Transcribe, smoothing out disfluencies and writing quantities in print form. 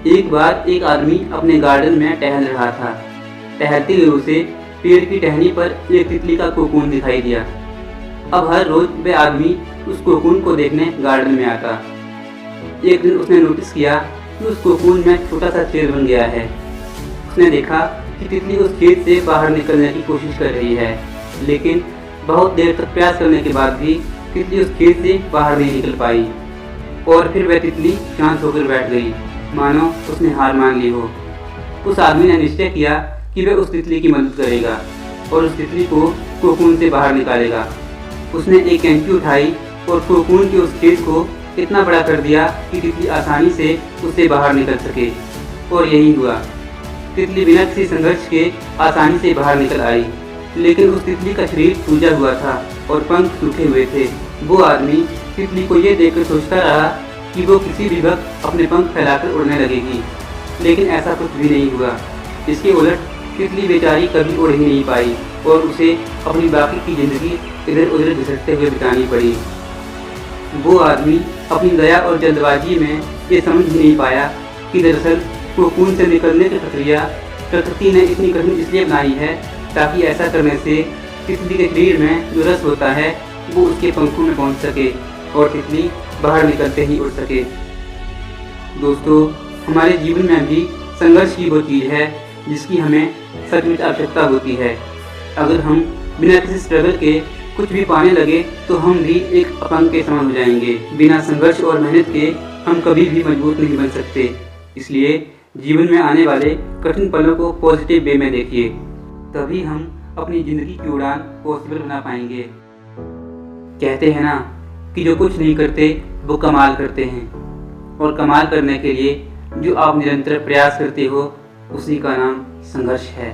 एक बार एक आदमी अपने गार्डन में टहल रहा था। टहलते हुए उसे पेड़ की टहनी पर एक तितली का कोकून दिखाई दिया। अब हर रोज वह आदमी उस कोकून को देखने गार्डन में आता। एक दिन उसने नोटिस किया कि उस कोकून में छोटा सा छेद बन गया है। उसने देखा कि तितली उस छेद से बाहर निकलने की कोशिश कर रही है, लेकिन बहुत देर तक प्रयास करने के बाद भी तितली उस छेद से बाहर नहीं निकल पाई। और फिर वह तितली शांत होकर बैठ गई, मानो उसने हार मान ली हो। उस आदमी ने निश्चय किया कि वह उस तितली की मदद करेगा और उस तितली को कोकून से बाहर निकालेगा। उसने एक कैंची उठाई और कोकून के उस छेद को इतना बड़ा कर दिया कि तितली आसानी से उससे बाहर निकल सके। और यही हुआ। तितली बिना किसी संघर्ष के आसानी से बाहर निकल आई, लेकिन उस तितली का शरीर सूजा हुआ था और पंख सूखे हुए थे। वो आदमी तितली को ये देखकर सोचता रहा कि वो किसी भी वक्त अपने पंख फैलाकर उड़ने लगेगी, लेकिन ऐसा कुछ भी नहीं हुआ। इसके उलट तितली बेचारी कभी उड़ ही नहीं पाई और उसे अपनी बाकी की जिंदगी इधर उधर घिसटते हुए बितानी पड़ी। वो आदमी अपनी दया और जल्दबाजी में ये समझ ही नहीं पाया कि दरअसल कोकून से निकलने की प्रक्रिया प्रकृति ने इतनी कठिन इसलिए बनाई है ताकि ऐसा करने से तितली के शरीर में जो रस होता है वो उसके पंखों में पहुंच सके और तितली बाहर निकलते ही उड़ सके। दोस्तों, हमारे जीवन में भी संघर्ष ही वो चीज़ है जिसकी हमें सचमुच आवश्यकता होती है। अगर हम बिना किसी स्ट्रगल के कुछ भी पाने लगे तो हम भी एक अपंग के समान हो जाएंगे। बिना संघर्ष और मेहनत के हम कभी भी मजबूत नहीं बन सकते। इसलिए जीवन में आने वाले कठिन पलों को पॉजिटिव वे में देखिए, तभी हम अपनी ज़िंदगी की उड़ान पॉसिबल बना पाएंगे। कहते हैं ना कि जो कुछ नहीं करते वो कमाल करते हैं, और कमाल करने के लिए जो आप निरंतर प्रयास करते हो उसी का नाम संघर्ष है।